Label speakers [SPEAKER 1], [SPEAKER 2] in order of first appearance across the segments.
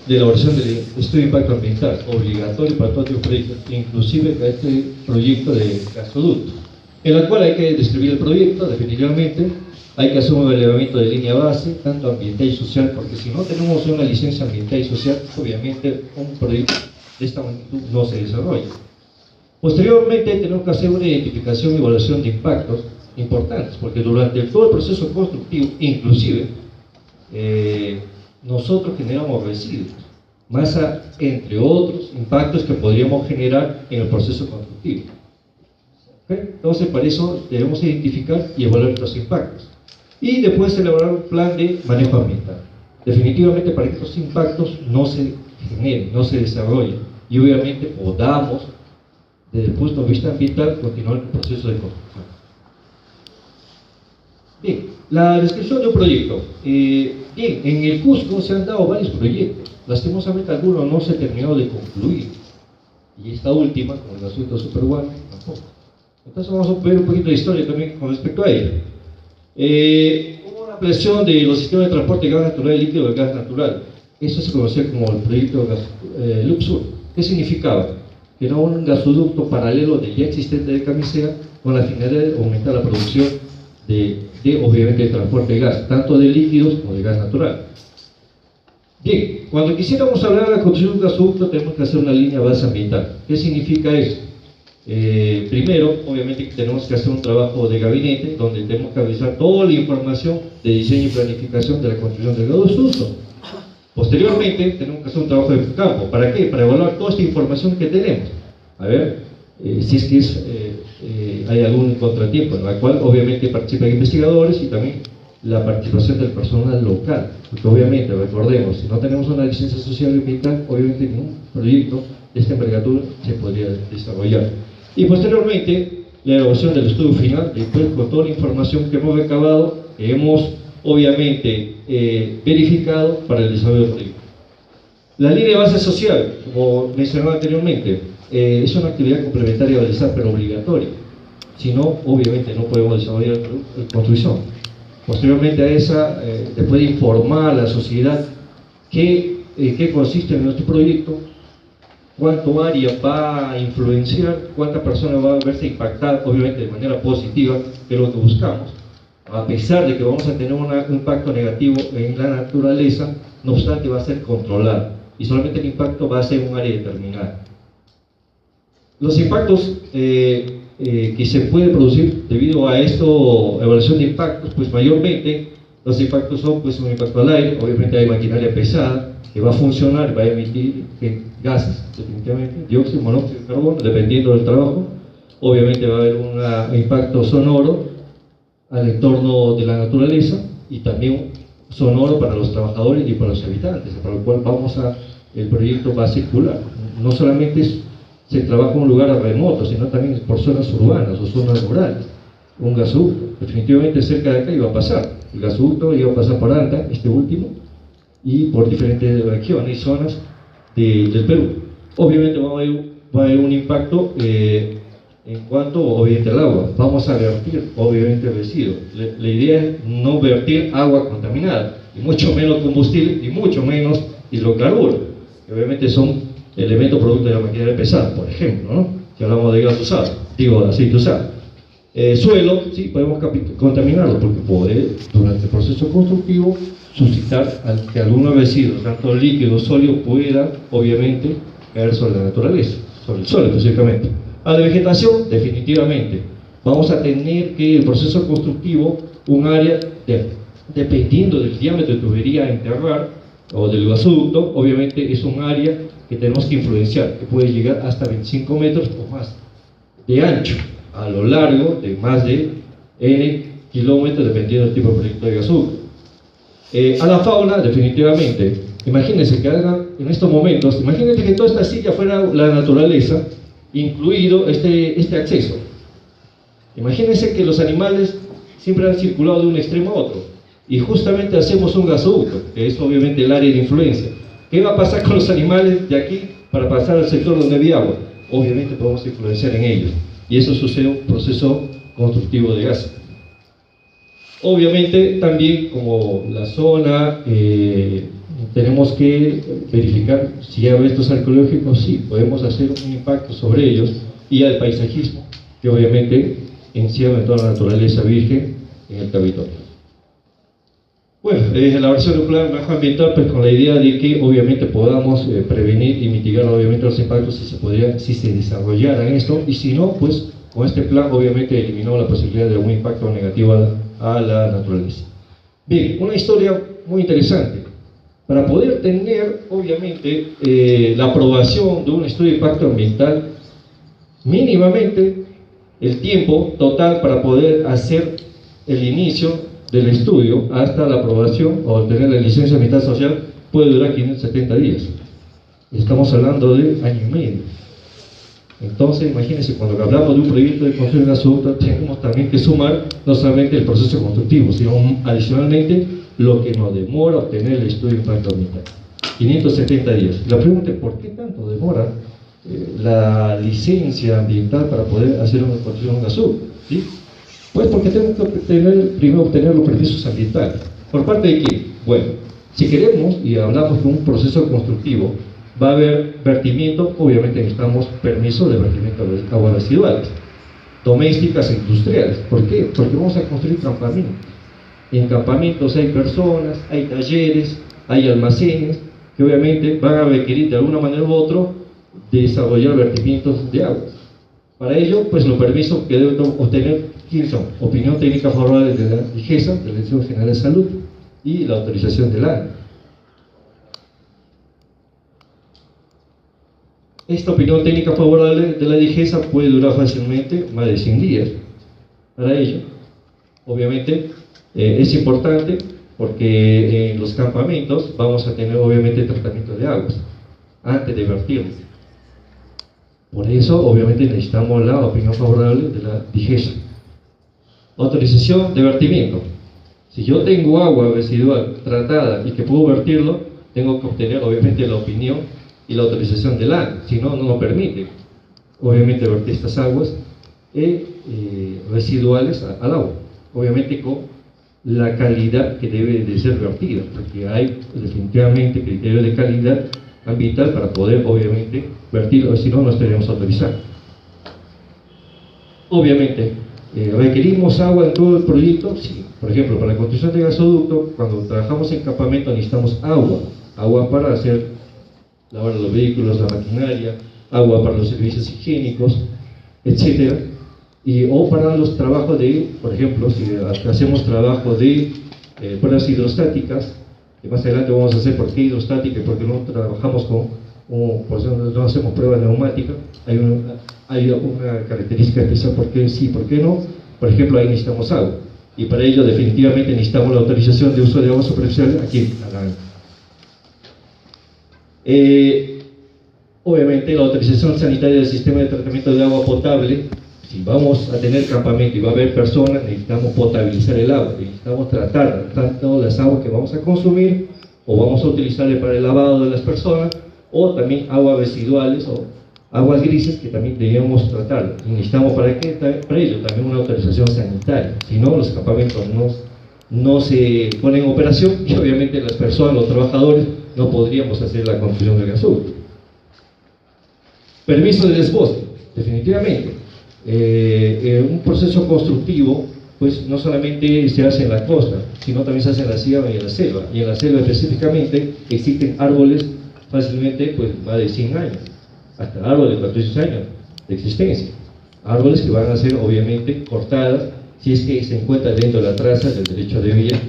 [SPEAKER 1] De elaboración del estudio de impacto ambiental, obligatorio para todos los proyectos, inclusive para este proyecto de gasoducto, en la cual hay que describir el proyecto, definitivamente, hay que hacer un elevamiento de línea base, tanto ambiental y social, porque si no tenemos una licencia ambiental y social, obviamente un proyecto de esta magnitud no se desarrolla. Posteriormente tenemos que hacer una identificación y evaluación de impactos importantes, porque durante todo el proceso constructivo, inclusive, nosotros generamos residuos, masa, entre otros impactos que podríamos generar en el proceso constructivo. ¿Okay? Entonces, para eso debemos identificar y evaluar estos impactos. Y después elaborar un plan de manejo ambiental. Definitivamente, para que estos impactos no se generen, no se desarrollen, y obviamente podamos, desde el punto de vista ambiental, continuar el proceso de construcción. Bien, la descripción de un proyecto. Bien, en el Cusco se han dado varios proyectos. Lastimosamente algunos no se han terminado de concluir. Y esta última, como el asunto Super One, tampoco. Entonces vamos a ver un poquito de historia también con respecto a ella. Hubo una ampliación de los sistemas de transporte de gas natural y líquido de gas natural. Eso se conocía como el proyecto Loop Sur. ¿Qué significaba? Que era un gasoducto paralelo del ya existente de Camisea con la finalidad de aumentar la producción obviamente, de transporte de gas, tanto de líquidos como de gas natural. Bien, cuando quisiéramos hablar de la construcción de un gasoducto, tenemos que hacer una línea base ambiental. ¿Qué significa eso? Primero, obviamente, tenemos que hacer un trabajo de gabinete, donde tenemos que revisar toda la información de diseño y planificación de la construcción del gasoducto. Posteriormente, tenemos que hacer un trabajo de campo. ¿Para qué? Para evaluar toda esta información que tenemos. A ver, si es que hay algún contratiempo, en la cual obviamente participan investigadores y también la participación del personal local, porque obviamente, recordemos, si no tenemos una licencia social y ambiental, obviamente ningún proyecto de esta envergadura se podría desarrollar. Y posteriormente, la elaboración del estudio final, después con toda la información que hemos recabado, que hemos obviamente verificado para el desarrollo del proyecto. La línea de base social, como mencionaba anteriormente, es una actividad complementaria a realizar, pero obligatoria. Si no, obviamente no podemos desarrollar la construcción. Posteriormente a esa, después de informar a la sociedad qué consiste en nuestro proyecto, cuánto área va a influenciar, cuántas personas va a verse impactadas, obviamente de manera positiva, que es lo que buscamos. A pesar de que vamos a tener un impacto negativo en la naturaleza, no obstante va a ser controlado, y solamente el impacto va a ser en un área determinada. Los impactos que se pueden producir debido a esto, evaluación de impactos, pues mayormente los impactos son pues un impacto al aire, obviamente hay maquinaria pesada que va a funcionar, va a emitir gases, definitivamente, dióxido, monóxido de carbono, dependiendo del trabajo. Obviamente va a haber un impacto sonoro al entorno de la naturaleza y también sonoro para los trabajadores y para los habitantes, para lo cual el proyecto va a circular. No solamente se trabaja en un lugar remoto, sino también por zonas urbanas o zonas rurales. Un gasoducto, definitivamente cerca de acá iba a pasar. El gasoducto iba a pasar por Anta, este último, y por diferentes regiones y zonas del Perú. Obviamente va a haber un impacto en cuanto, obviamente, al agua. Vamos a vertir, obviamente, residuos. La idea es no vertir agua contaminada, y mucho menos combustible, y mucho menos hidrocarburos, que obviamente son elementos producto de la maquinaria pesada, por ejemplo, ¿no? Si hablamos de gas usado, digo, aceite usado. Suelo, sí, podemos contaminarlo, porque puede, durante el proceso constructivo, suscitar que algunos residuos, tanto líquidos, sólidos, puedan, obviamente, caer sobre la naturaleza, sobre el suelo específicamente. A la vegetación, definitivamente, vamos a tener que el proceso constructivo, un área, dependiendo del diámetro de tubería a enterrar, o del gasoducto, obviamente es un área que tenemos que influenciar, que puede llegar hasta 25 metros o más de ancho, a lo largo de más de N kilómetros, dependiendo del tipo de proyecto de gasoducto. A la fauna, definitivamente, imagínense que en estos momentos, imagínense que toda esta silla fuera la naturaleza, incluido este acceso. Imagínense que los animales siempre han circulado de un extremo a otro, y justamente hacemos un gasoducto, que es obviamente el área de influencia. ¿Qué va a pasar con los animales de aquí para pasar al sector donde hay agua? Obviamente podemos influenciar en ellos, y eso sucede en un proceso constructivo de gas. Obviamente también, como la zona tenemos que verificar si hay restos arqueológicos, sí, podemos hacer un impacto sobre ellos, y al paisajismo, que obviamente encierra en toda la naturaleza virgen en el territorio. Bueno, la elaboración de un plan de manejo ambiental, pues con la idea de que obviamente podamos prevenir y mitigar obviamente los impactos si se desarrollaran esto, y si no, pues con este plan obviamente eliminó la posibilidad de algún impacto negativo a la naturaleza. Bien, una historia muy interesante. Para poder tener obviamente la aprobación de un estudio de impacto ambiental, mínimamente el tiempo total para poder hacer el inicio del estudio hasta la aprobación o obtener la licencia ambiental social puede durar 570 días. Estamos hablando de año y medio. Entonces, imagínense, cuando hablamos de un proyecto de construcción de gasoducto, tenemos también que sumar no solamente el proceso constructivo, sino adicionalmente lo que nos demora obtener el estudio de impacto ambiental. 570 días. La pregunta es, ¿por qué tanto demora la licencia ambiental para poder hacer una construcción de un gasoducto? ¿Sí? Pues porque tenemos que primero obtener los permisos ambientales. ¿Por parte de quién? Bueno, si queremos, y hablamos de un proceso constructivo, va a haber vertimiento, obviamente necesitamos permiso de vertimiento de aguas residuales, domésticas e industriales. ¿Por qué? Porque vamos a construir campamentos. En campamentos hay personas, hay talleres, hay almacenes, que obviamente van a requerir de alguna manera u otra desarrollar vertimientos de aguas. Para ello, pues los permisos que deben obtener, ¿quién son? Opinión técnica favorable de la DIGESA, de la Dirección General de Salud, y la autorización del ANE. Esta opinión técnica favorable de la DIGESA puede durar fácilmente más de 100 días. Para ello, obviamente, es importante porque en los campamentos vamos a tener obviamente tratamiento de aguas antes de vertirlo. Por eso, obviamente, necesitamos la opinión favorable de la DIGESA. Autorización de vertimiento. Si yo tengo agua residual tratada y que puedo vertirlo, tengo que obtener obviamente la opinión y la autorización del ANE, si no, no nos permite obviamente vertir estas aguas residuales al agua, obviamente con la calidad que debe de ser vertida, porque hay definitivamente criterios de calidad ambiental para poder obviamente vertirlo, si no, no estaríamos autorizados. Obviamente, ¿requerimos agua en todo el proyecto? Sí. Por ejemplo, para la construcción de gasoducto, cuando trabajamos en campamento necesitamos agua para hacer lavar los vehículos, la maquinaria, agua para los servicios higiénicos, etcétera, o para los trabajos de, por ejemplo, si hacemos trabajo de pruebas hidrostáticas, que más adelante vamos a hacer por qué hidrostática y por qué no trabajamos pues no hacemos pruebas neumáticas, hay una característica especial, por qué sí, por qué no. Por ejemplo, ahí necesitamos agua, y para ello definitivamente necesitamos la autorización de uso de agua superficial aquí a la obviamente la autorización sanitaria del sistema de tratamiento de agua potable. Si vamos a tener campamento y va a haber personas, necesitamos potabilizar el agua, necesitamos tratar tanto las aguas que vamos a consumir o vamos a utilizarle para el lavado de las personas, o también aguas residuales o aguas grises que también debemos tratar. Y necesitamos para ello también una autorización sanitaria, si no los campamentos no se ponen en operación y obviamente las personas, los trabajadores, no podríamos hacer la construcción del gasoducto. Permiso de desbosque, definitivamente. Un proceso constructivo, pues no solamente se hace en la costa, sino también se hace en la sierra y en la selva. Y en la selva específicamente existen árboles fácilmente pues más de 100 años, hasta árboles de 400 años de existencia. Árboles que van a ser obviamente cortadas si es que se encuentran dentro de la traza del derecho de vía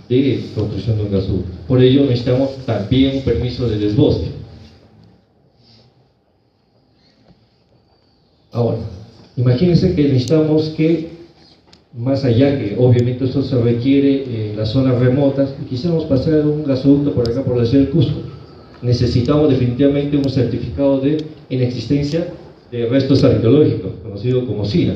[SPEAKER 1] de construcción de un gasoducto. Por ello necesitamos también un permiso de desbosque. Ahora, imagínense que necesitamos que, más allá que obviamente esto se requiere en las zonas remotas, y quisiéramos pasar un gasoducto por acá por la ciudad del Cusco, necesitamos definitivamente un certificado de inexistencia de restos arqueológicos, conocido como SINA.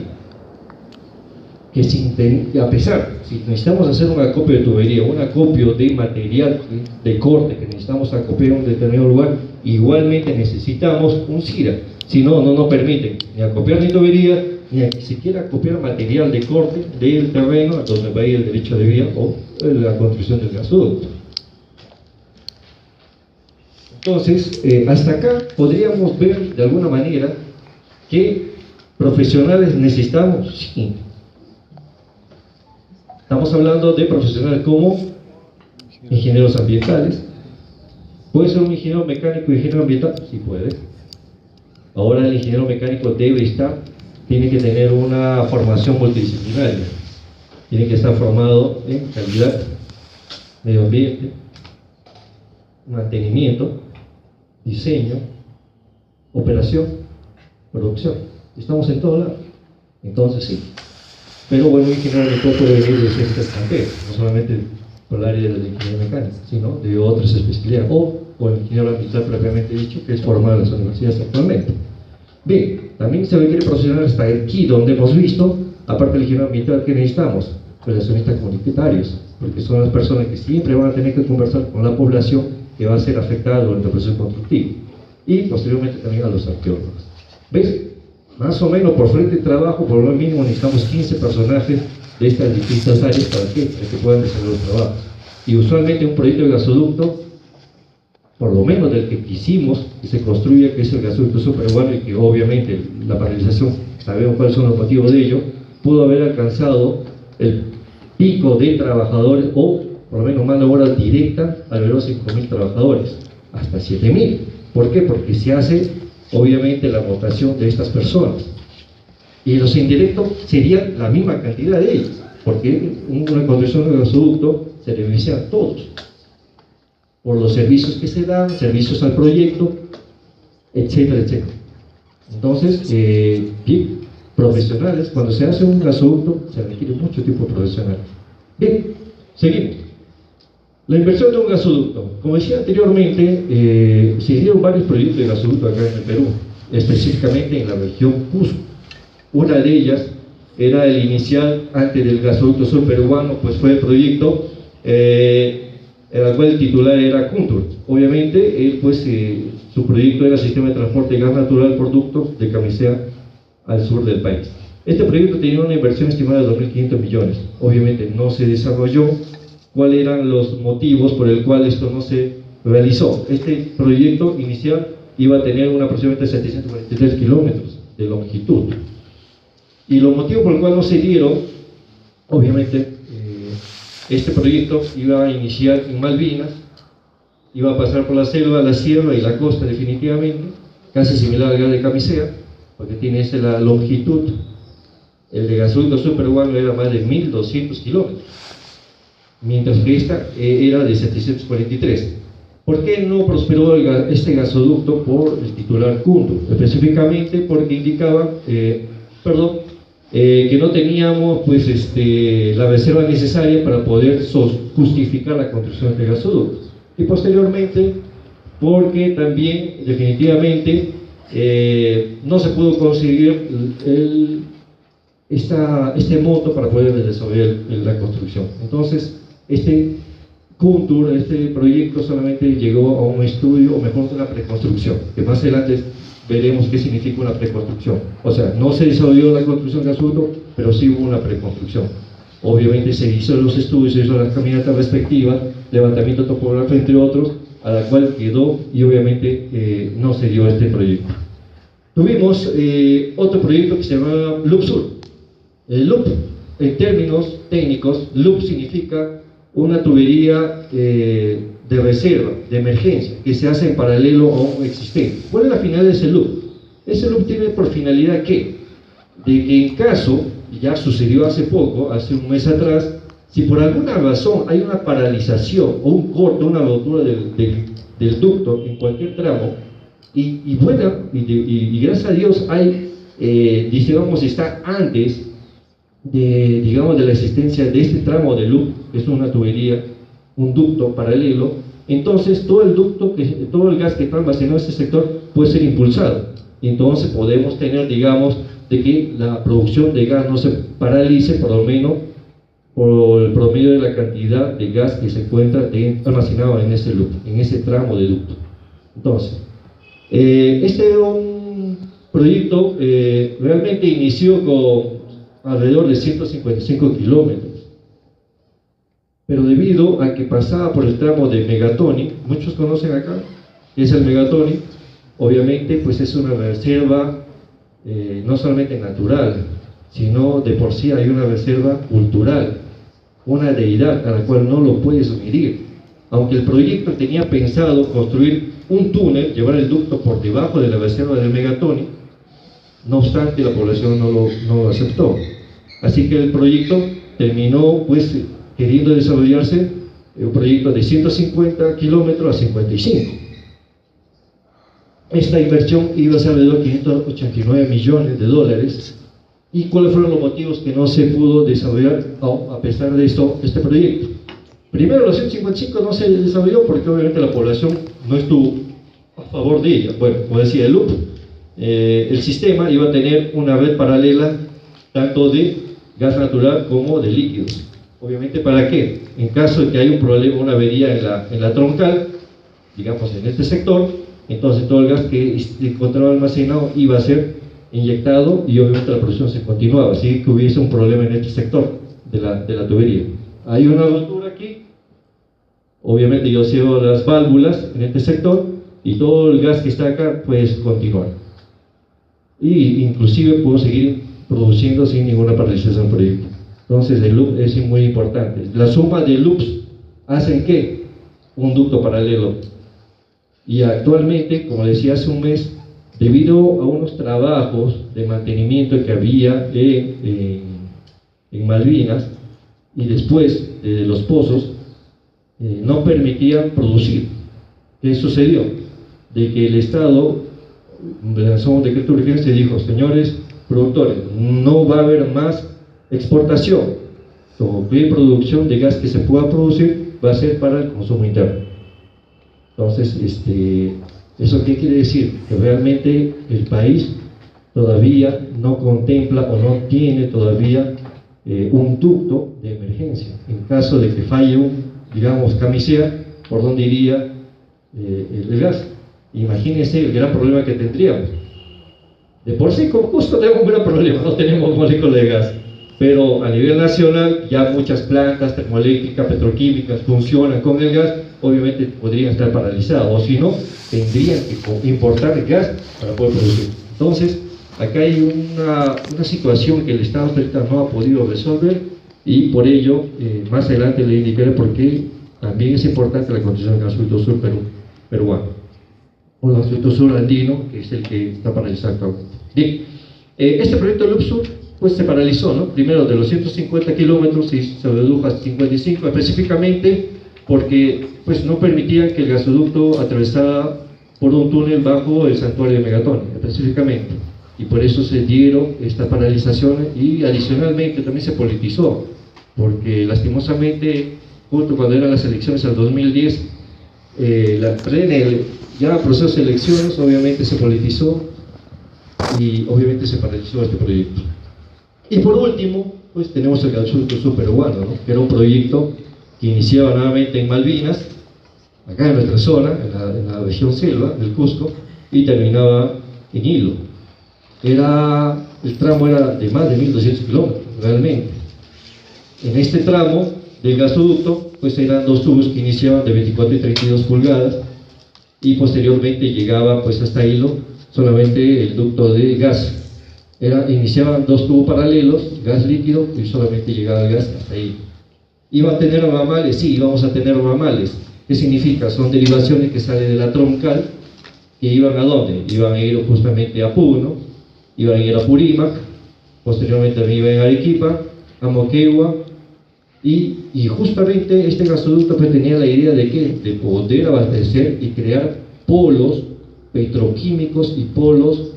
[SPEAKER 1] Que a pesar, si necesitamos hacer un acopio de tubería, un acopio de material de corte que necesitamos acopiar en un determinado lugar, igualmente necesitamos un CIRA, si no, no nos permiten ni acopiar ni tubería, ni siquiera acopiar material de corte del terreno donde va a ir el derecho de vía o la construcción del gasoducto. Entonces, hasta acá podríamos ver de alguna manera que profesionales necesitamos, sí. Estamos hablando de profesionales como ingenieros ambientales. ¿Puede ser un ingeniero mecánico y ingeniero ambiental? Sí puede. Ahora el ingeniero mecánico tiene que tener una formación multidisciplinaria. Tiene que estar formado en calidad, medio ambiente, mantenimiento, diseño, operación, producción. Estamos en todo lado. Entonces sí. Pero bueno, un ingeniero ambiental puede venir de ciencias extranjeras, no solamente por el área de la ingeniería mecánica, sino de otras especialidades, o el ingeniero ambiental propiamente dicho, que es formado en las universidades actualmente. Bien, también se requiere profesionales hasta aquí, donde hemos visto, aparte del ingeniero ambiental, que necesitamos relacionistas comunitarios, porque son las personas que siempre van a tener que conversar con la población que va a ser afectada durante el proceso constructivo, y posteriormente también a los arqueólogos. ¿Ves? Más o menos por frente de trabajo, por lo mínimo necesitamos 15 personajes de estas distintas áreas para que puedan desarrollar los trabajos. Y usualmente un proyecto de gasoducto, por lo menos del que quisimos que se construya, que es el gasoducto suburbano, y que obviamente la paralización, sabemos cuáles son los motivos de ello, pudo haber alcanzado el pico de trabajadores, o por lo menos mano de obra directa, alrededor de 5.000 trabajadores, hasta 7.000. ¿Por qué? Porque se hace obviamente la votación de estas personas, y los indirectos serían la misma cantidad de ellos, porque una construcción de gasoducto se beneficia a todos por los servicios que se dan, servicios al proyecto, etcétera, etcétera. Entonces, bien, profesionales, cuando se hace un gasoducto se requiere mucho tiempo profesional. Bien, seguimos. La inversión de un gasoducto. Como decía anteriormente, se hicieron varios proyectos de gasoducto acá en el Perú, específicamente en la región Cusco. Una de ellas era el inicial, antes del gasoducto sur peruano, pues fue el proyecto, en el cual el titular era Kuntur. Obviamente, él, pues, su proyecto era Sistema de Transporte de Gas Natural por ductos de Camisea al sur del país. Este proyecto tenía una inversión estimada de 2.500 millones. Obviamente no se desarrolló. ¿Cuáles eran los motivos por el cual esto no se realizó? Este proyecto inicial iba a tener aproximadamente 743 kilómetros de longitud. Y los motivos por el cual no se dieron, obviamente, este proyecto iba a iniciar en Malvinas, iba a pasar por la selva, la sierra y la costa definitivamente, casi similar al gas de Camisea, porque tiene la longitud. El de gasoducto suburbano era más de 1.200 kilómetros. Mientras que esta era de 743. ¿Por qué no prosperó este gasoducto? Por el titular Kuntur, específicamente porque indicaba, que no teníamos pues, la reserva necesaria para poder justificar la construcción de gasoductos. Y posteriormente, porque también definitivamente no se pudo conseguir este monto para poder desarrollar la construcción. Entonces, este Kuntur, este proyecto solamente llegó a un estudio, o mejor, una preconstrucción, que más adelante veremos qué significa una preconstrucción. O sea, no se desarrolló la construcción de gasoducto, pero sí hubo una preconstrucción. Obviamente se hizo los estudios, se hizo las caminatas respectivas, levantamiento topográfico, entre otros, a la cual quedó, y obviamente no se dio este proyecto. Tuvimos otro proyecto que se llamaba Loop Sur. El loop, en términos técnicos, loop significa una tubería de reserva, de emergencia, que se hace en paralelo a un existente. ¿Cuál es la finalidad de ese loop? Ese loop tiene por finalidad de que en caso, ya sucedió hace poco, hace un mes atrás, si por alguna razón hay una paralización o un corte, una rotura del ducto en cualquier tramo, y gracias a Dios hay, digamos, está antes de la existencia de este tramo de loop, que es una tubería, un ducto paralelo, entonces todo el gas que está almacenado en este sector puede ser impulsado, y entonces podemos tener, digamos, de que la producción de gas no se paralice, por lo menos por el promedio de la cantidad de gas que se encuentra almacenado en ese loop, en ese tramo de ducto. Entonces, este era un proyecto realmente inició con alrededor de 155 kilómetros, pero debido a que pasaba por el tramo de Megatoni, muchos conocen acá, es el Megatoni. Obviamente pues es una reserva no solamente natural, sino de por sí hay una reserva cultural, una deidad a la cual no lo puedes medir. Aunque el proyecto tenía pensado construir un túnel, llevar el ducto por debajo de la reserva del Megatoni, no obstante la población no lo aceptó. Así que el proyecto terminó pues queriendo desarrollarse un proyecto de 150 kilómetros a 55. Esta inversión iba a ser alrededor de 589 millones de dólares. ¿Y cuáles fueron los motivos que no se pudo desarrollar a pesar de esto, este proyecto? Primero, la 155 no se desarrolló porque obviamente la población no estuvo a favor de ella. Bueno, como decía el loop, el sistema iba a tener una red paralela tanto de gas natural como de líquidos. Obviamente, ¿para qué? En caso de que haya un problema, una avería en la troncal, digamos en este sector, entonces todo el gas que se encontraba almacenado iba a ser inyectado y obviamente la producción se continuaba, así que hubiese un problema en este sector de la tubería. Hay una rotura aquí, obviamente yo cierro las válvulas en este sector y todo el gas que está acá puede continuar. Y inclusive puedo seguir produciendo sin ninguna paralización del proyecto. Entonces el loop es muy importante. La suma de loops hacen que un ducto paralelo. Y actualmente, como decía hace un mes, debido a unos trabajos de mantenimiento que había en Malvinas y después de los pozos, no permitían producir. ¿Qué sucedió? De que el Estado lanzó un decreto de urgencia y dijo: señores productores, no va a haber más exportación, cualquier producción de gas que se pueda producir va a ser para el consumo interno. Entonces, ¿eso qué quiere decir? Que realmente el país todavía no contempla o no tiene todavía un ducto de emergencia. En caso de que falle digamos, camisea, ¿por dónde iría el gas? Imagínense el gran problema que tendríamos. De por sí, con justo tenemos un gran problema, no tenemos molécula de gas. Pero a nivel nacional ya muchas plantas termoeléctricas, petroquímicas funcionan con el gas, obviamente podrían estar paralizadas, o si no, tendrían que importar gas para poder producir. Entonces, acá hay una situación que el Estado ahorita no ha podido resolver y por ello, más adelante le indicaré por qué también es importante la construcción del gasoducto sur peruano, o el gasoducto sur andino, que es el que está paralizado actualmente. Bien, este proyecto del Loop Sur pues se paralizó, ¿no? Primero de los 150 kilómetros y se redujo a 55, específicamente porque pues no permitían que el gasoducto atravesara por un túnel bajo el santuario de Megatoni, específicamente, y por eso se dieron estas paralizaciones y adicionalmente también se politizó, porque lastimosamente, justo cuando eran las elecciones al 2010, ya proceso de elecciones obviamente se politizó y obviamente se paralizó este proyecto. Y por último, pues tenemos el gasoducto sur peruano, ¿no? Que era un proyecto que iniciaba nuevamente en Malvinas, acá en nuestra zona, en la región selva del Cusco, y terminaba en Hilo. El tramo era de más de 1200 kilómetros, realmente. En este tramo del gasoducto, pues eran dos tubos que iniciaban de 24 y 32 pulgadas, y posteriormente llegaba pues hasta Hilo solamente el ducto de gas. Iniciaban dos tubos paralelos, gas líquido, y solamente llegaba el gas hasta ahí. ¿Iba a tener ramales? Sí, íbamos a tener ramales. ¿Qué significa? Son derivaciones que salen de la troncal, que iban ¿a dónde? Iban a ir justamente a Puno, iban a ir a Purímac, posteriormente también iban a Arequipa, a Moquegua, y justamente este gasoducto pues tenía la idea de ¿qué? De poder abastecer y crear polos petroquímicos y polos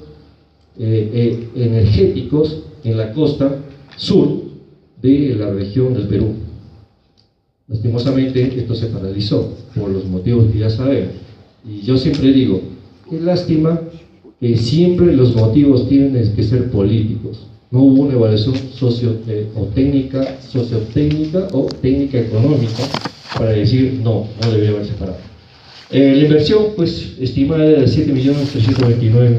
[SPEAKER 1] energéticos en la costa sur de la región del Perú. Lastimosamente esto se paralizó por los motivos que ya sabemos, y yo siempre digo, qué lástima que siempre los motivos tienen que ser políticos. No hubo una evaluación sociotécnica o técnica económica para decir no debería haberse parado. La inversión pues estimada era de 7.329.000,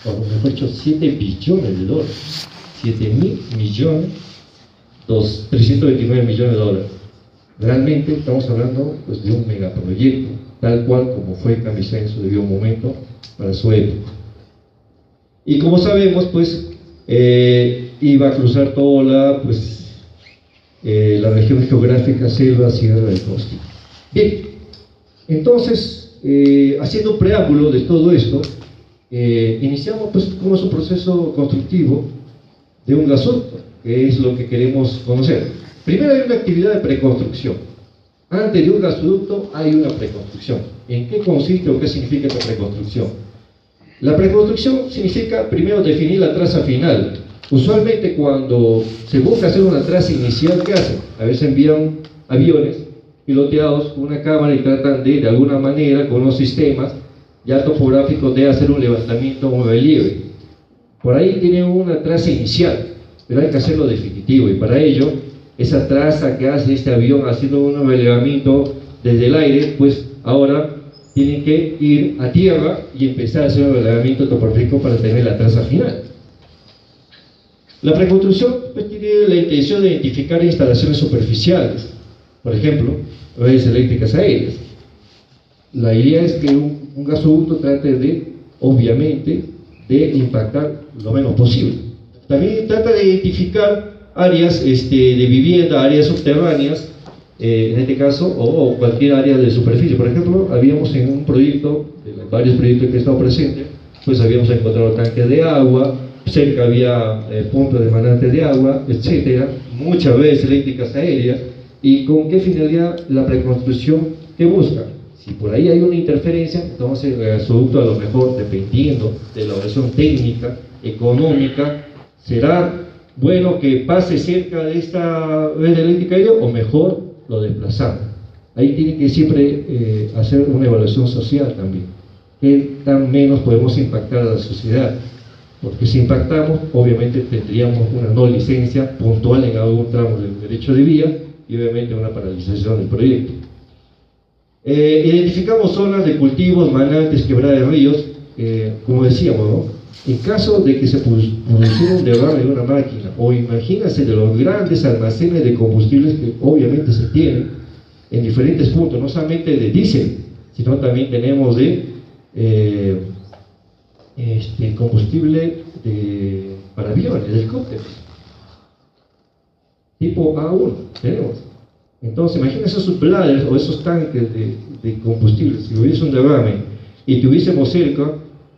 [SPEAKER 1] o mejor dicho, 7 billones de dólares, 7.329.000.000 de dólares. Realmente estamos hablando pues, de un megaproyecto tal cual como fue Camisea en su debido momento para su época. Y como sabemos, pues iba a cruzar toda la región geográfica selva Sierra del Costa. Bien, entonces, haciendo un preámbulo de todo esto, iniciamos pues cómo es un proceso constructivo de un gasoducto, que es lo que queremos conocer. Primero hay una actividad de preconstrucción. Antes de un gasoducto hay una preconstrucción. ¿En qué consiste o qué significa esta preconstrucción? La preconstrucción significa primero definir la traza final. Usualmente cuando se busca hacer una traza inicial, ¿qué hacen? A veces envían aviones piloteados con una cámara y tratan de alguna manera, con unos sistemas ya topográficos, de hacer un levantamiento o un relieve. Por ahí tienen una traza inicial, pero hay que hacerlo definitivo, y para ello, esa traza que hace este avión haciendo un relevamiento desde el aire, pues ahora tienen que ir a tierra y empezar a hacer un relevamiento topográfico para tener la traza final. La preconstrucción pues tiene la intención de identificar instalaciones superficiales, por ejemplo, redes eléctricas aéreas. La idea es que un gasoducto trate de, obviamente, de impactar lo menos posible. También trata de identificar áreas de vivienda, áreas subterráneas, en este caso, o cualquier área de superficie. Por ejemplo, habíamos en un proyecto, de varios proyectos que he estado presente, pues habíamos encontrado tanques de agua, cerca había puntos de manantes de agua, etcétera, muchas redes eléctricas aéreas. ¿Y con qué finalidad la preconstrucción que busca? Si por ahí hay una interferencia, entonces el gasoducto, a lo mejor, dependiendo de la versión técnica, económica, será bueno que pase cerca de esta red eléctrica aérea, o mejor lo desplazamos. Ahí tiene que siempre hacer una evaluación social también. ¿Qué tan menos podemos impactar a la sociedad? Porque si impactamos, obviamente tendríamos una no licencia puntual en algún tramo del derecho de vía y obviamente una paralización del proyecto. Identificamos zonas de cultivos, manantes, quebradas de ríos, como decíamos, ¿no? En caso de que se produciera un derrame de una máquina, o imagínense de los grandes almacenes de combustibles que obviamente se tienen en diferentes puntos, no solamente de diésel, sino también tenemos de combustible para aviones, de helicópteros, tipo A1 tenemos. Entonces, imagínense esos bladders o esos tanques de combustible. Si hubiese un derrame y tuviésemos cerca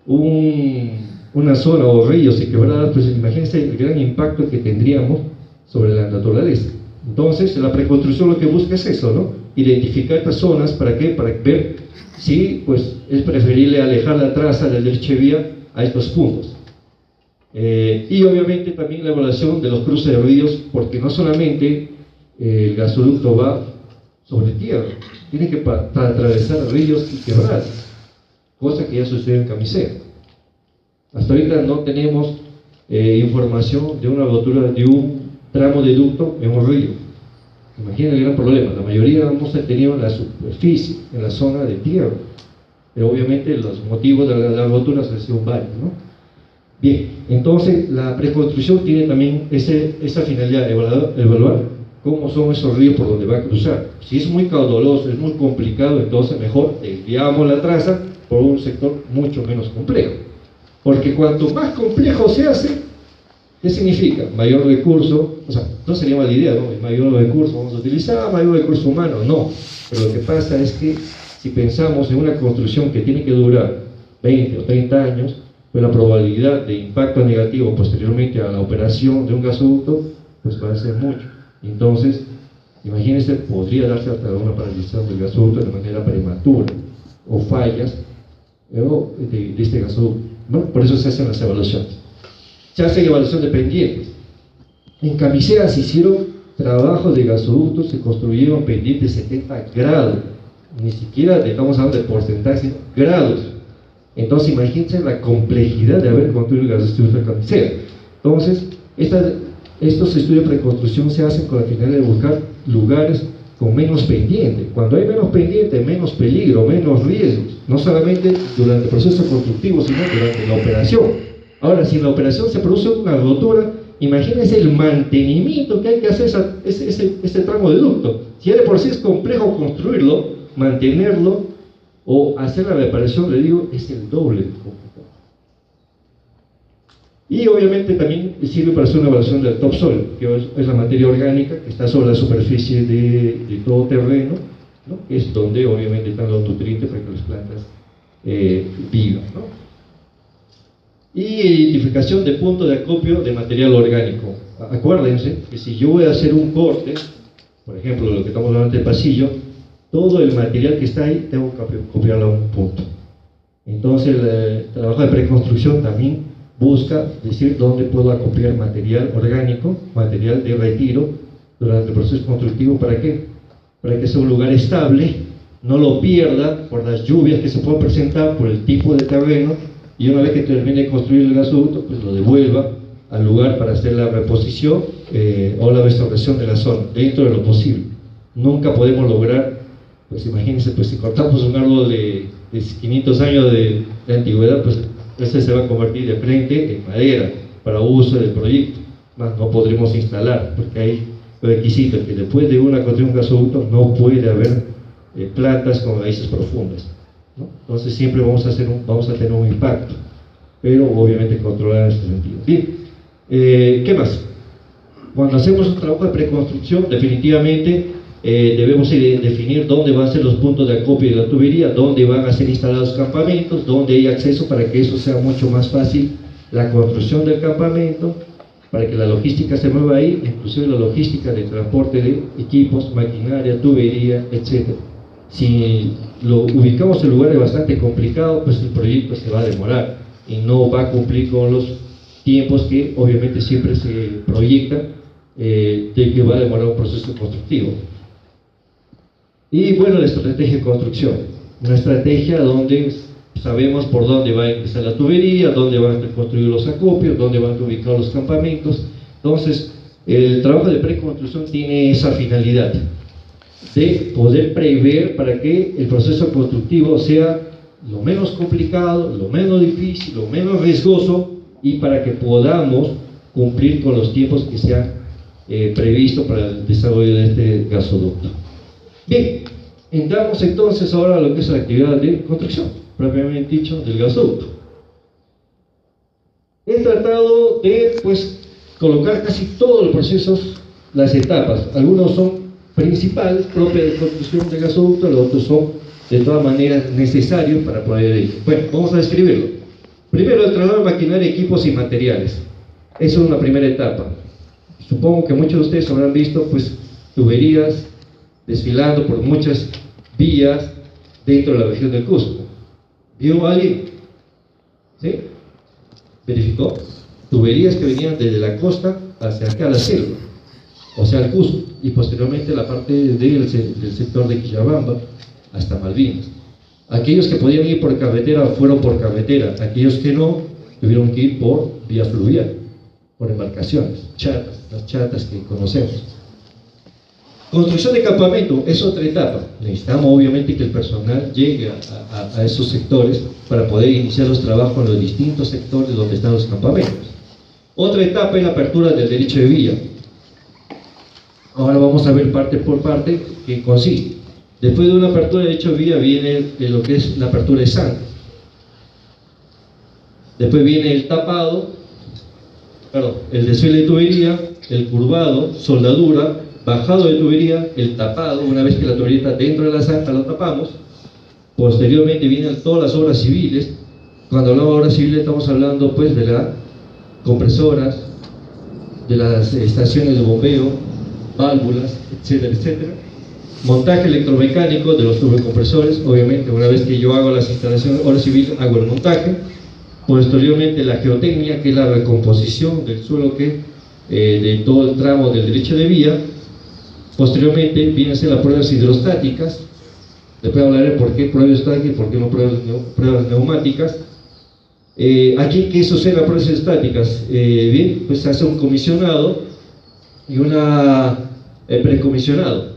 [SPEAKER 1] una zona o ríos y quebradas, pues imagínense el gran impacto que tendríamos sobre la naturaleza. Entonces, la preconstrucción lo que busca es eso, ¿no? Identificar estas zonas, ¿para qué? Para ver si pues, es preferible alejar la traza del derecho de vía a estos puntos. Y obviamente también la evaluación de los cruces de ríos, porque no solamente el gasoducto va sobre tierra, tiene que atravesar ríos y quebradas, cosa que ya sucede en Camisea. Hasta ahorita no tenemos información de una rotura de un tramo de ducto en un río. Imaginen el gran problema. La mayoría hemos tenido en la superficie, en la zona de tierra, pero obviamente los motivos de las roturas han sido varios, ¿no? Bien, entonces la preconstrucción tiene también esa finalidad, evaluar cómo son esos ríos por donde va a cruzar. Si es muy caudaloso, es muy complicado, entonces mejor desviamos la traza por un sector mucho menos complejo. Porque cuanto más complejo se hace, ¿qué significa? Mayor recurso, o sea, no sería mala idea, ¿no? Mayor recurso vamos a utilizar, mayor recurso humano, no. Pero lo que pasa es que si pensamos en una construcción que tiene que durar 20 o 30 años, pues la probabilidad de impacto negativo posteriormente a la operación de un gasoducto, pues va a ser mucho. Entonces, imagínense, podría darse hasta una paralización del gasoducto de manera prematura, o fallas de este gasoducto. ¿No? Por eso se hacen las evaluaciones. Se hacen evaluación de pendientes. En Camisea se hicieron trabajos de gasoductos, se construyeron pendientes 70 grados. Ni siquiera estamos hablando de porcentajes, sino grados. Entonces, imagínense la complejidad de haber construido el gasoducto en Camisea. Entonces, estos estudios de preconstrucción se hacen con la finalidad de buscar lugares con menos pendiente. Cuando hay menos pendiente, menos peligro, menos riesgos, no solamente durante el proceso constructivo, sino durante la operación. Ahora, si en la operación se produce una rotura, imagínense el mantenimiento que hay que hacer ese tramo de ducto. Si ya de por sí es complejo construirlo, mantenerlo o hacer la reparación, le digo, es el doble de complicado. Y obviamente también sirve para hacer una evaluación del topsoil, que es la materia orgánica que está sobre la superficie de todo terreno, ¿no? Es donde obviamente están los nutrientes para que las plantas vivan, ¿no? Y identificación de puntos de acopio de material orgánico. Acuérdense que si yo voy a hacer un corte, por ejemplo, lo que estamos hablando del pasillo, todo el material que está ahí tengo que copiarlo a un punto. Entonces el trabajo de preconstrucción también busca decir dónde puedo acopiar material orgánico, material de retiro durante el proceso constructivo. ¿Para qué? Para que sea un lugar estable, no lo pierda por las lluvias que se puedan presentar, por el tipo de terreno, y una vez que termine de construir el gasoducto, pues lo devuelva al lugar para hacer la reposición o la restauración de la zona, dentro de lo posible. Nunca podemos lograr, pues imagínense, pues si cortamos un árbol de 500 años de antigüedad, pues ese se va a convertir de frente en madera para uso del proyecto, más no podremos instalar, porque hay requisitos que después de una construcción de un gasoducto no puede haber plantas con raíces profundas, ¿no? Entonces siempre vamos a tener un impacto, pero obviamente controlar en este sentido. Bien, ¿qué más? Cuando hacemos un trabajo de preconstrucción, definitivamente debemos definir dónde van a ser los puntos de acopio de la tubería, dónde van a ser instalados campamentos, dónde hay acceso para que eso sea mucho más fácil la construcción del campamento, para que la logística se mueva ahí, inclusive la logística de transporte de equipos, maquinaria, tubería, etc. Si lo ubicamos en lugares bastante complicados, pues el proyecto se va a demorar y no va a cumplir con los tiempos que obviamente siempre se proyectan de que va a demorar un proceso constructivo. Y bueno, la estrategia de construcción, una estrategia donde sabemos por dónde va a empezar la tubería, dónde van a construir los acopios, dónde van a ubicar los campamentos. Entonces, el trabajo de preconstrucción tiene esa finalidad de poder prever para que el proceso constructivo sea lo menos complicado, lo menos difícil, lo menos riesgoso, y para que podamos cumplir con los tiempos que se han previsto para el desarrollo de este gasoducto. Bien, entramos entonces ahora a lo que es la actividad de construcción, propiamente dicho, del gasoducto. He tratado de, pues, colocar casi todos los procesos, las etapas. Algunos son principales, propias de construcción del gasoducto, los otros son, de todas maneras, necesarios para poder ir. Bueno, vamos a describirlo. Primero, el traslado de maquinaria, equipos y materiales. Esa es una primera etapa. Supongo que muchos de ustedes habrán visto, pues, tuberías desfilando por muchas vías dentro de la región del Cusco. ¿Vio alguien? ¿Sí? ¿Verificó? Tuberías que venían desde la costa hacia acá a la selva, o sea, al Cusco, y posteriormente la parte del sector de Quillabamba hasta Malvinas. Aquellos que podían ir por carretera fueron por carretera, aquellos que no tuvieron que ir por vía fluvial, por embarcaciones, chatas, las chatas que conocemos. Construcción de campamento es otra etapa. Necesitamos obviamente que el personal llegue a esos sectores para poder iniciar los trabajos en los distintos sectores donde están los campamentos. Otra etapa es la apertura del derecho de vía. Ahora vamos a ver parte por parte qué consiste. Después de una apertura de derecho de vía viene lo que es la apertura de zanja. Después viene el tapado, el desfile de tubería, el curvado, soldadura, bajado de tubería, el tapado. Una vez que la tubería está dentro de la zanja, lo tapamos. Posteriormente vienen todas las obras civiles. Cuando hablamos de obras civiles estamos hablando pues de las compresoras, de las estaciones de bombeo, válvulas, etcétera, etcétera. Montaje electromecánico de los turbocompresores. Obviamente una vez que yo hago las instalaciones, obra civil, hago el montaje. Posteriormente la geotecnia, que es la recomposición del suelo de todo el tramo del derecho de vía. Posteriormente vienen a ser las pruebas hidrostáticas. Después hablaré por qué pruebas estáticas y por qué no pruebas neumáticas. Aquí, ¿qué sucede en las pruebas hidrostáticas? Bien, pues se hace un comisionado y una precomisionado.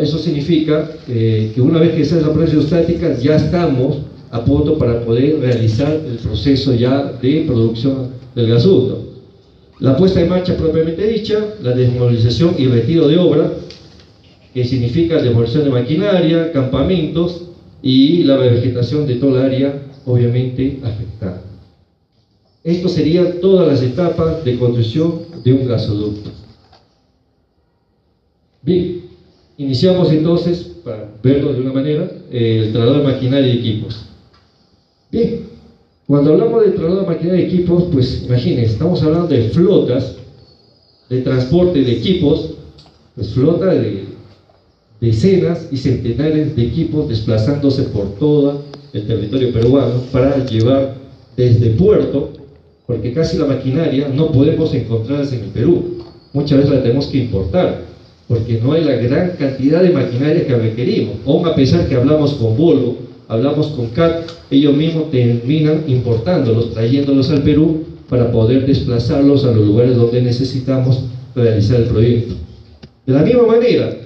[SPEAKER 1] Eso significa que una vez que se hacen las pruebas hidrostáticas ya estamos a punto para poder realizar el proceso ya de producción del gasoducto. La puesta en marcha propiamente dicha, la desmovilización y retiro de obra, que significa demolición de maquinaria, campamentos, y la vegetación de toda la área obviamente afectada. Esto serían todas las etapas de construcción de un gasoducto. Bien, iniciamos entonces, para verlo de una manera, el traslado de maquinaria y equipos. Bien, cuando hablamos de traslado de maquinaria y equipos, pues imagínense, estamos hablando de flotas de transporte de equipos, pues flota de decenas y centenares de equipos desplazándose por todo el territorio peruano para llevar desde puerto, porque casi la maquinaria no podemos encontrarla en el Perú, muchas veces la tenemos que importar, porque no hay la gran cantidad de maquinaria que requerimos, aún a pesar que hablamos con Volvo, hablamos con CAT, ellos mismos terminan importándolos, trayéndolos al Perú para poder desplazarlos a los lugares donde necesitamos realizar el proyecto. De la misma manera,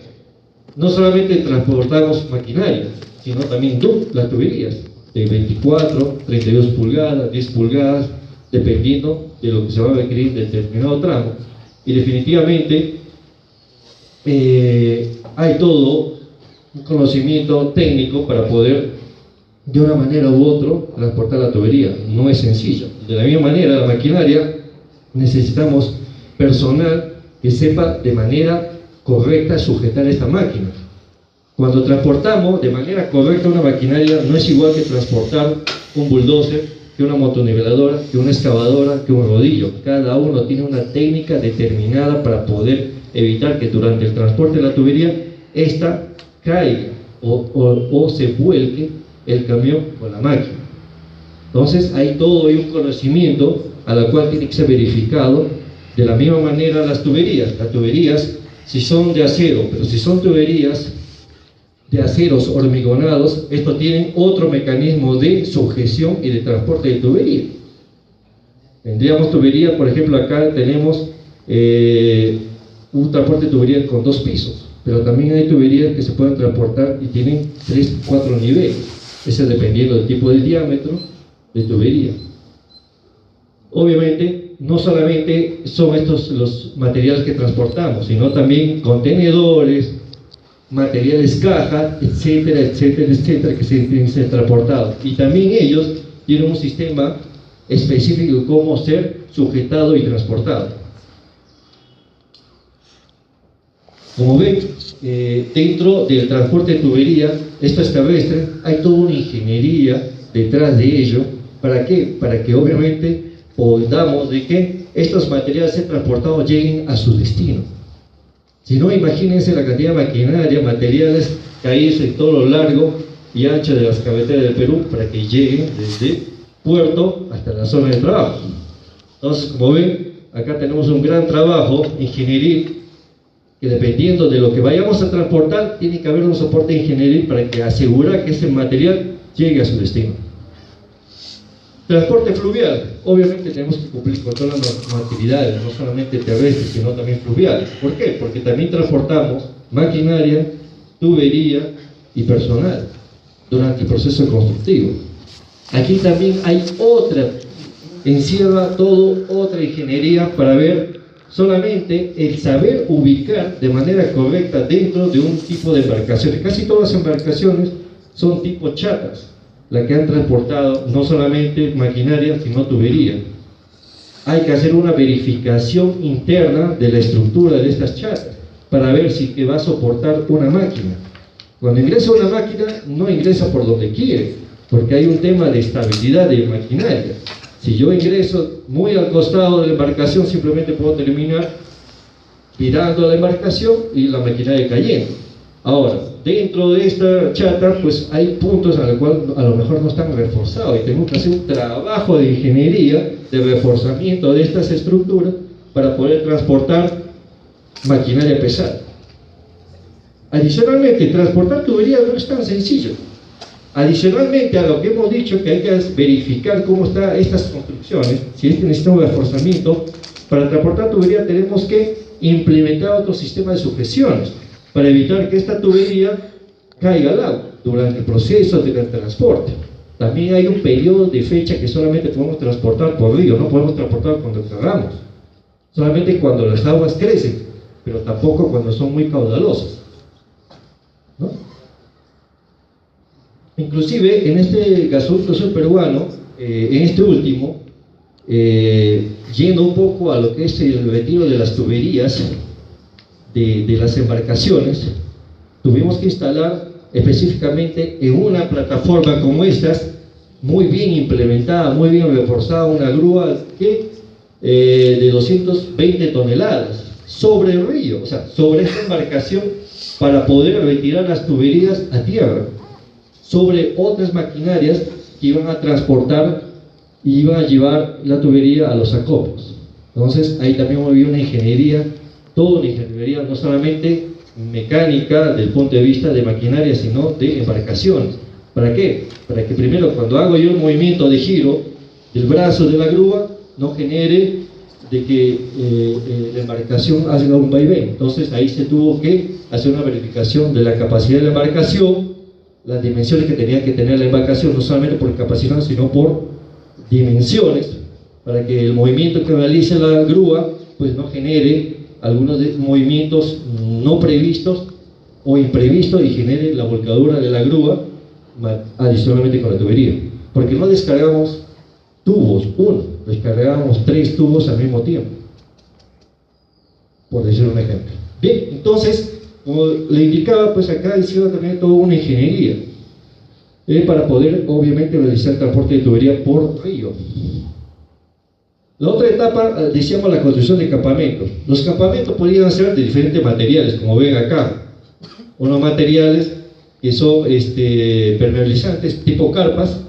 [SPEAKER 1] no solamente transportamos maquinaria, sino también las tuberías de 24, 32 pulgadas, 10 pulgadas, dependiendo de lo que se va a requerir en determinado tramo. Y definitivamente hay todo un conocimiento técnico para poder, de una manera u otra, transportar la tubería. No es sencillo. De la misma manera, la maquinaria, necesitamos personal que sepa de manera correcta sujetar esta máquina. Cuando transportamos de manera correcta una maquinaria, no es igual que transportar un bulldozer, que una motoniveladora, que una excavadora, que un rodillo. Cada uno tiene una técnica determinada para poder evitar que durante el transporte de la tubería ésta caiga o se vuelque el camión con la máquina. Entonces hay todo un conocimiento a la cual tiene que ser verificado. De la misma manera las tuberías, si son de acero, pero si son tuberías de aceros hormigonados, estos tienen otro mecanismo de sujeción y de transporte de tubería. Tendríamos tubería, por ejemplo, acá tenemos un transporte de tubería con 2 pisos, pero también hay tuberías que se pueden transportar y tienen 3, 4 niveles, eso dependiendo del tipo de diámetro de tubería. Obviamente, no solamente son estos los materiales que transportamos, sino también contenedores, materiales caja, etcétera, etcétera, etcétera, que se tienen que ser transportados. Y también ellos tienen un sistema específico de cómo ser sujetado y transportado. Como ven, dentro del transporte de tubería, esto es terrestre, hay toda una ingeniería detrás de ello. ¿Para qué? Para que obviamente podamos de que estos materiales sean transportados, lleguen a su destino. Si no, imagínense la cantidad de maquinaria, materiales caídos en todo lo largo y ancho de las carreteras del Perú para que lleguen desde puerto hasta la zona de trabajo. Entonces, como ven, acá tenemos un gran trabajo ingenieril que, dependiendo de lo que vayamos a transportar, tiene que haber un soporte ingenieril para que asegurar que ese material llegue a su destino. Transporte fluvial, obviamente tenemos que cumplir con todas las actividades, no solamente terrestres, sino también fluviales. ¿Por qué? Porque también transportamos maquinaria, tubería y personal durante el proceso constructivo. Aquí también hay encierra todo otra ingeniería para ver solamente el saber ubicar de manera correcta dentro de un tipo de embarcaciones. Casi todas las embarcaciones son tipo chatas, la que han transportado no solamente maquinaria, sino tubería. Hay que hacer una verificación interna de la estructura de estas chatas para ver si que va a soportar una máquina. Cuando ingresa una máquina, no ingresa por donde quiere, porque hay un tema de estabilidad de maquinaria. Si yo ingreso muy al costado de la embarcación, simplemente puedo terminar tirando la embarcación y la maquinaria cayendo. Ahora, dentro de esta chata, pues hay puntos a los cuales a lo mejor no están reforzados y tenemos que hacer un trabajo de ingeniería, de reforzamiento de estas estructuras para poder transportar maquinaria pesada. Adicionalmente, transportar tuberías no es tan sencillo. Adicionalmente a lo que hemos dicho, que hay que verificar cómo están estas construcciones, si es que necesitamos reforzamiento, para transportar tubería tenemos que implementar otro sistema de sujeciones para evitar que esta tubería caiga al agua durante el proceso del transporte. También hay un periodo de fecha que solamente podemos transportar por río, no podemos transportar cuando queramos, solamente cuando las aguas crecen, pero tampoco cuando son muy caudalosas, ¿no? Inclusive en este gasoducto sur peruano, en este último, yendo un poco a lo que es el retiro de las tuberías de las embarcaciones, tuvimos que instalar específicamente en una plataforma como estas, muy bien implementada, muy bien reforzada, una grúa de 220 toneladas sobre el río, o sea, sobre esta embarcación, para poder retirar las tuberías a tierra, sobre otras maquinarias que iban a transportar y iban a llevar la tubería a los acopos. Entonces ahí también había una ingeniería, toda una ingeniería, no solamente mecánica del punto de vista de maquinaria, sino de embarcaciones. ¿Para qué? Para que primero, cuando hago yo el movimiento de giro del brazo de la grúa, no genere de que la embarcación haga un vaivén. Entonces ahí se tuvo que hacer una verificación de la capacidad de la embarcación, las dimensiones que tenía que tener la embarcación, no solamente por capacidad, sino por dimensiones, para que el movimiento que realice la grúa pues no genere algunos movimientos no previstos o imprevistos y genere la volcadura de la grúa adicionalmente con la tubería, porque no descargamos tubos, descargamos 3 tubos al mismo tiempo, por decir un ejemplo. Bien, entonces, como le indicaba, pues acá hicieron también toda una ingeniería para poder, obviamente, realizar el transporte de tubería por río. La otra etapa, decíamos, la construcción de campamentos. Los campamentos podían ser de diferentes materiales, como ven acá. Unos materiales que son permeabilizantes, tipo carpas,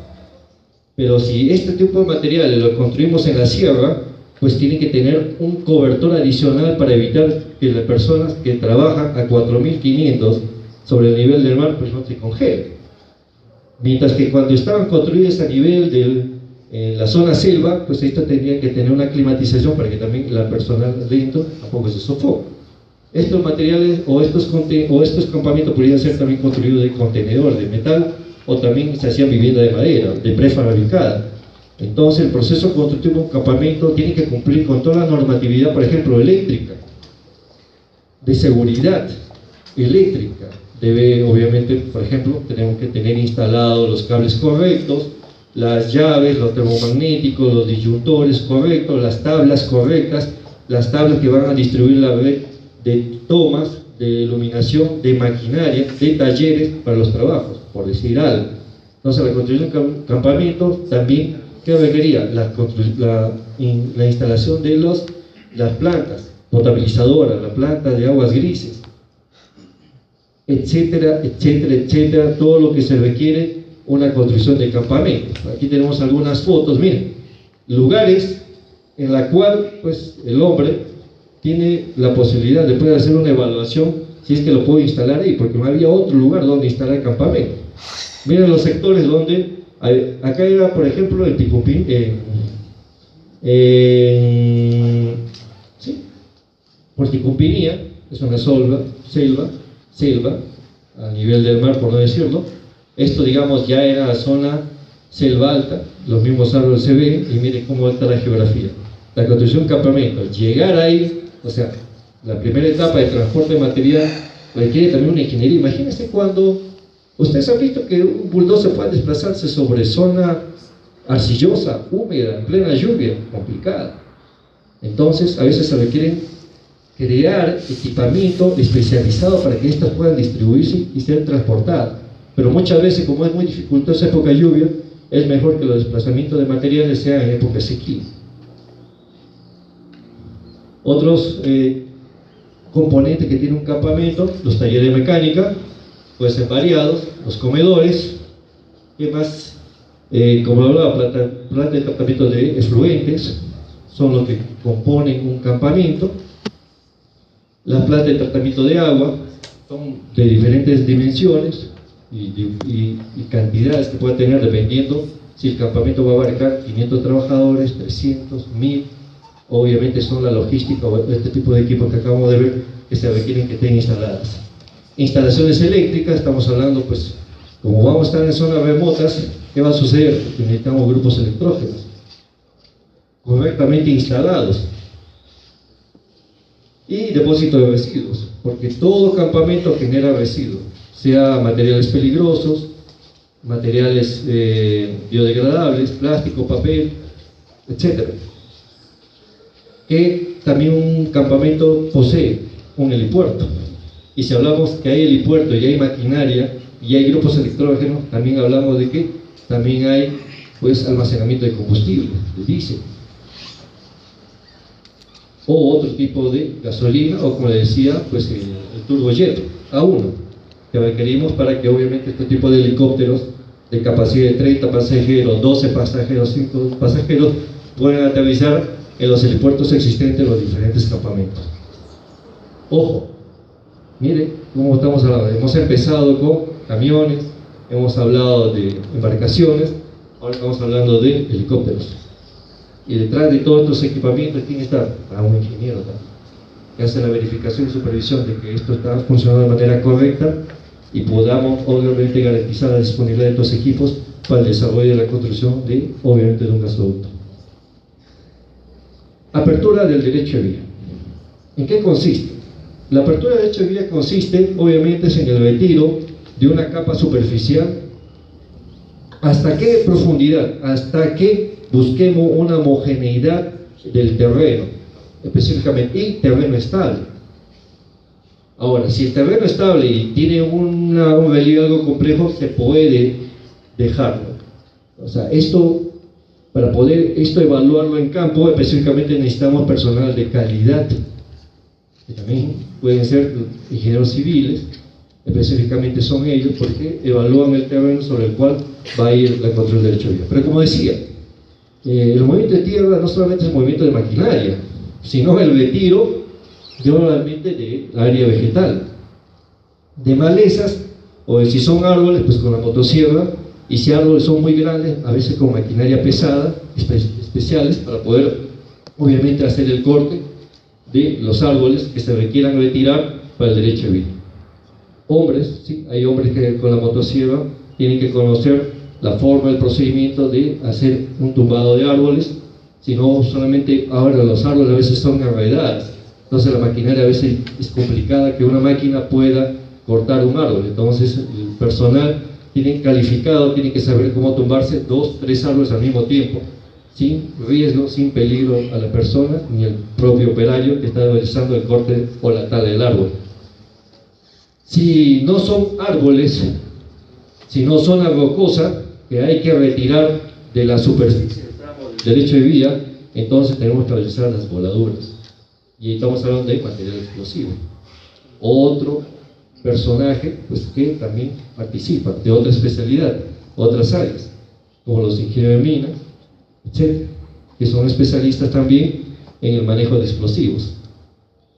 [SPEAKER 1] pero si este tipo de materiales lo construimos en la sierra, pues tiene que tener un cobertor adicional para evitar que las personas que trabajan a 4.500 sobre el nivel del mar, pues no se congelen. Mientras que cuando estaban construidas a nivel en la zona selva, pues esto tendría que tener una climatización para que también la persona dentro tampoco se sofoque. Estos materiales o estos campamentos podrían ser también construidos de contenedor de metal, o también se hacían vivienda de madera, de prefabricada. Entonces el proceso constructivo de un campamento tiene que cumplir con toda la normatividad, por ejemplo, eléctrica, de seguridad eléctrica. Debe, obviamente, por ejemplo, tenemos que tener instalados los cables correctos, las llaves, los termomagnéticos, los disyuntores correctos, las tablas correctas, las tablas que van a distribuir la red de tomas, de iluminación, de maquinaria, de talleres para los trabajos, por decir algo. Entonces la construcción de campamentos también, ¿qué requería? La instalación de las plantas potabilizadoras, la planta de aguas grises, etcétera, etcétera, etcétera, todo lo que se requiere una construcción de campamentos. Aquí tenemos algunas fotos, miren, lugares en la cual pues el hombre tiene la posibilidad de poder hacer una evaluación si es que lo puede instalar ahí, porque no había otro lugar donde instalar campamento. Miren los sectores donde, acá era por ejemplo el Ticupín, ¿sí? Por Ticupinía, es una selva, a nivel del mar por no decirlo. Esto digamos ya era la zona selva alta, los mismos árboles se ven y miren cómo está la geografía. La construcción de campamento, llegar ahí, o sea, la primera etapa de transporte de material requiere también una ingeniería. Imagínense cuando ustedes han visto que un bulldozer puede desplazarse sobre zona arcillosa, húmeda, en plena lluvia, complicada. Entonces, a veces se requieren crear equipamiento especializado para que éstas puedan distribuirse y ser transportadas. Pero muchas veces, como es muy dificultosa época de lluvia, es mejor que los desplazamientos de materiales sean en época de sequía. Otros componentes que tiene un campamento, los talleres de mecánica, pueden ser variados, los comedores, ¿qué más? Como hablaba, planta de tratamiento de efluentes, son los que componen un campamento. Las plantas de tratamiento de agua son de diferentes dimensiones y cantidades que puede tener dependiendo si el campamento va a abarcar 500 trabajadores, 300, 1000. Obviamente son la logística o este tipo de equipos que acabamos de ver que se requieren que estén instaladas. Instalaciones eléctricas, estamos hablando pues, como vamos a estar en zonas remotas, ¿qué va a suceder? Porque necesitamos grupos electrógenos correctamente instalados. Y depósito de residuos, porque todo campamento genera residuos, sea materiales peligrosos, materiales biodegradables, plástico, papel, etc. Que también un campamento posee un helipuerto. Y si hablamos que hay helipuerto y hay maquinaria y hay grupos electrógenos, también hablamos de que también hay pues almacenamiento de combustible, de diésel, o otro tipo de gasolina, o como le decía, pues el turbojet A1, que requerimos para que obviamente este tipo de helicópteros de capacidad de 30 pasajeros, 12 pasajeros, 5 pasajeros, puedan aterrizar en los helipuertos existentes en los diferentes campamentos. Ojo, mire cómo estamos hablando. Hemos empezado con camiones, hemos hablado de embarcaciones, ahora estamos hablando de helicópteros. Y detrás de todos estos equipamientos, ¿quién está? Un ingeniero también, que hace la verificación y supervisión de que esto está funcionando de manera correcta y podamos obviamente garantizar la disponibilidad de estos equipos para el desarrollo de la construcción de, obviamente, de un gasoducto. Apertura del derecho de vía. ¿En qué consiste? La apertura del derecho de vía consiste, obviamente, en el retiro de una capa superficial. ¿Hasta qué profundidad? Hasta que busquemos una homogeneidad del terreno, específicamente, y terreno estable. Ahora, si el terreno es estable y tiene un relieve algo complejo, se puede dejarlo. O sea, para poder evaluarlo en campo, específicamente necesitamos personal de calidad, que también pueden ser ingenieros civiles, específicamente son ellos, porque evalúan el terreno sobre el cual va a ir la construcción del derecho de vía. Pero como decía, el movimiento de tierra no solamente es el movimiento de maquinaria, sino el retiro obviamente de área vegetal, de malezas, o si son árboles, pues con la motosierra, y si árboles son muy grandes, a veces con maquinaria pesada, especiales, para poder obviamente hacer el corte de los árboles que se requieran retirar para el derecho de vía. Hombres, ¿sí? Hay hombres que con la motosierra tienen que conocer la forma, el procedimiento de hacer un tumbado de árboles, si no solamente ahora los árboles a veces son enredadas, entonces la maquinaria a veces es complicada que una máquina pueda cortar un árbol, entonces el personal tiene calificado, tiene que saber cómo tumbarse 2, 3 árboles al mismo tiempo, sin riesgo, sin peligro a la persona ni al propio operario que está realizando el corte o la tala del árbol. Si no son árboles, si no son la rocosa que hay que retirar de la superficie del tramo del derecho de vía, entonces tenemos que realizar las voladuras. Y estamos hablando de material explosivo. Otro personaje pues, que también participa de otra especialidad, otras áreas, como los ingenieros de minas, etc., que son especialistas también en el manejo de explosivos.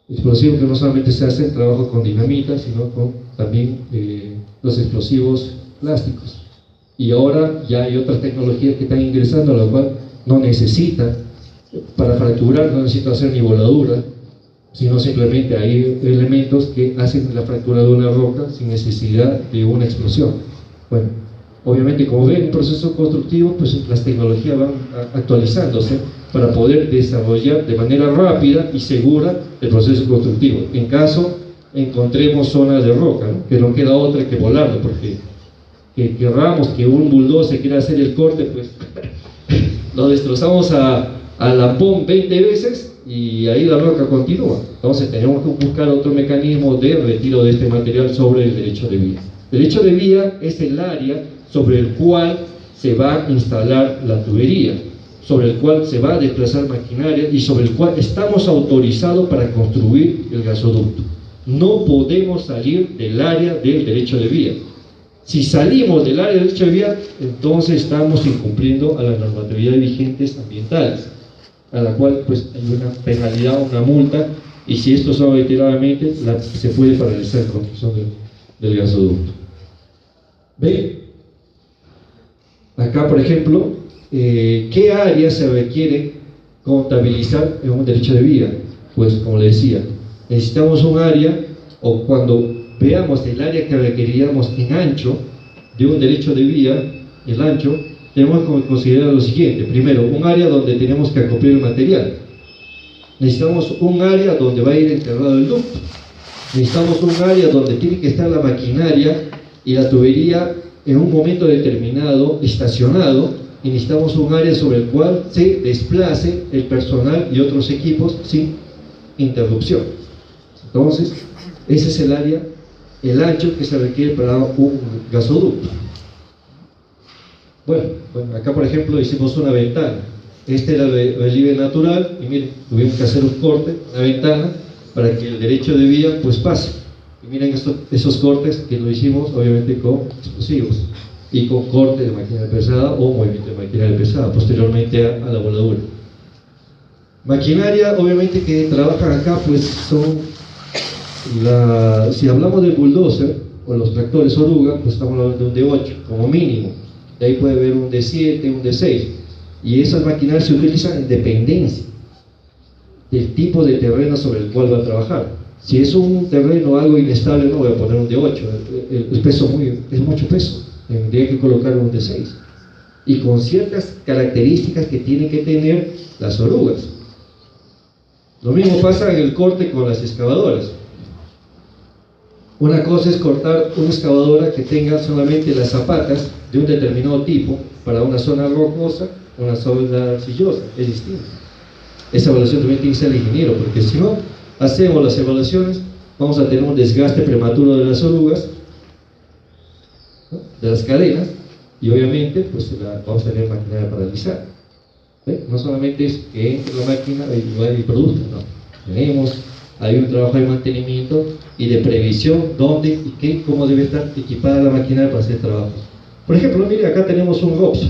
[SPEAKER 1] Explosivos que no solamente se hacen trabajo con dinamita, sino con también los explosivos plásticos. Y ahora ya hay otras tecnologías que están ingresando, a la cual no necesita, para fracturar no necesita hacer ni voladura, sino simplemente hay elementos que hacen la fractura de una roca sin necesidad de una explosión. Bueno, obviamente como ven, un proceso constructivo, pues las tecnologías van actualizándose para poder desarrollar de manera rápida y segura el proceso constructivo. En caso encontremos zonas de roca, ¿no? Que no queda otra que volarlo, porque que querramos que un bulldozer quiera hacer el corte, pues lo destrozamos a la POM 20 veces y ahí la roca continúa. Entonces tenemos que buscar otro mecanismo de retiro de este material sobre el derecho de vía. El derecho de vía es el área sobre el cual se va a instalar la tubería, sobre el cual se va a desplazar maquinaria y sobre el cual estamos autorizados para construir el gasoducto. No podemos salir del área del derecho de vía. Si salimos del área del derecho de vía, entonces estamos incumpliendo a las normatividades vigentes ambientales, a la cual pues hay una penalidad, una multa, y si esto se va reiteradamente, se puede paralizar la construcción del gasoducto. ¿Ve? Acá, por ejemplo, ¿qué áreas se requiere contabilizar en un derecho de vía? Pues, como le decía, necesitamos un área, o cuando veamos el área que requeríamos en ancho de un derecho de vía, el ancho, tenemos que considerar lo siguiente. Primero, un área donde tenemos que acoplar el material. Necesitamos un área donde va a ir enterrado el ducto. Necesitamos un área donde tiene que estar la maquinaria y la tubería en un momento determinado estacionado y necesitamos un área sobre el cual se desplace el personal y otros equipos sin interrupción. Entonces, ese es el área, el ancho que se requiere para un gasoducto. Bueno, acá por ejemplo hicimos una ventana. Este era el relieve natural y miren, tuvimos que hacer un corte, una ventana, para que el derecho de vía pues pase. Y miren esos cortes que lo hicimos obviamente con explosivos y con corte de maquinaria pesada o movimiento de maquinaria pesada posteriormente a la voladura. Maquinaria obviamente que trabajan acá pues son si hablamos del bulldozer o los tractores oruga, pues estamos hablando de un D8 como mínimo. De ahí puede haber un D7, un D6, y esas maquinarias se utilizan en dependencia del tipo de terreno sobre el cual va a trabajar. Si es un terreno algo inestable, no voy a poner un D8, es mucho peso, tendría que colocar un D6, y con ciertas características que tienen que tener las orugas. Lo mismo pasa en el corte con las excavadoras. Una cosa es cortar una excavadora que tenga solamente las zapatas de un determinado tipo para una zona rocosa, una zona arcillosa, es distinto. Esa evaluación también tiene que ser el ingeniero, porque si no hacemos las evaluaciones, vamos a tener un desgaste prematuro de las orugas, ¿no?, de las cadenas, y obviamente pues vamos a tener maquinaria paralizada. No solamente es que entre la máquina y produzca, no. Hay un trabajo de mantenimiento y de previsión dónde y qué, cómo debe estar equipada la maquinaria para hacer trabajo. Por ejemplo, mire, acá tenemos un ROPS.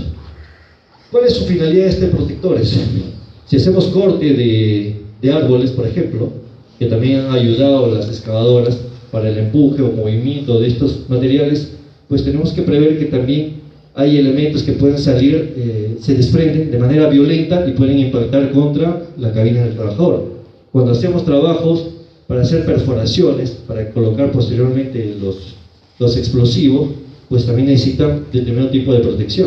[SPEAKER 1] ¿Cuál es su finalidad de este protectores? Si hacemos corte de árboles, por ejemplo, que también han ayudado a las excavadoras para el empuje o movimiento de estos materiales, pues tenemos que prever que también hay elementos que pueden salir, se desprenden de manera violenta y pueden impactar contra la cabina del trabajador. Cuando hacemos trabajos para hacer perforaciones, para colocar posteriormente los explosivos, pues también necesitan determinado tipo de protección.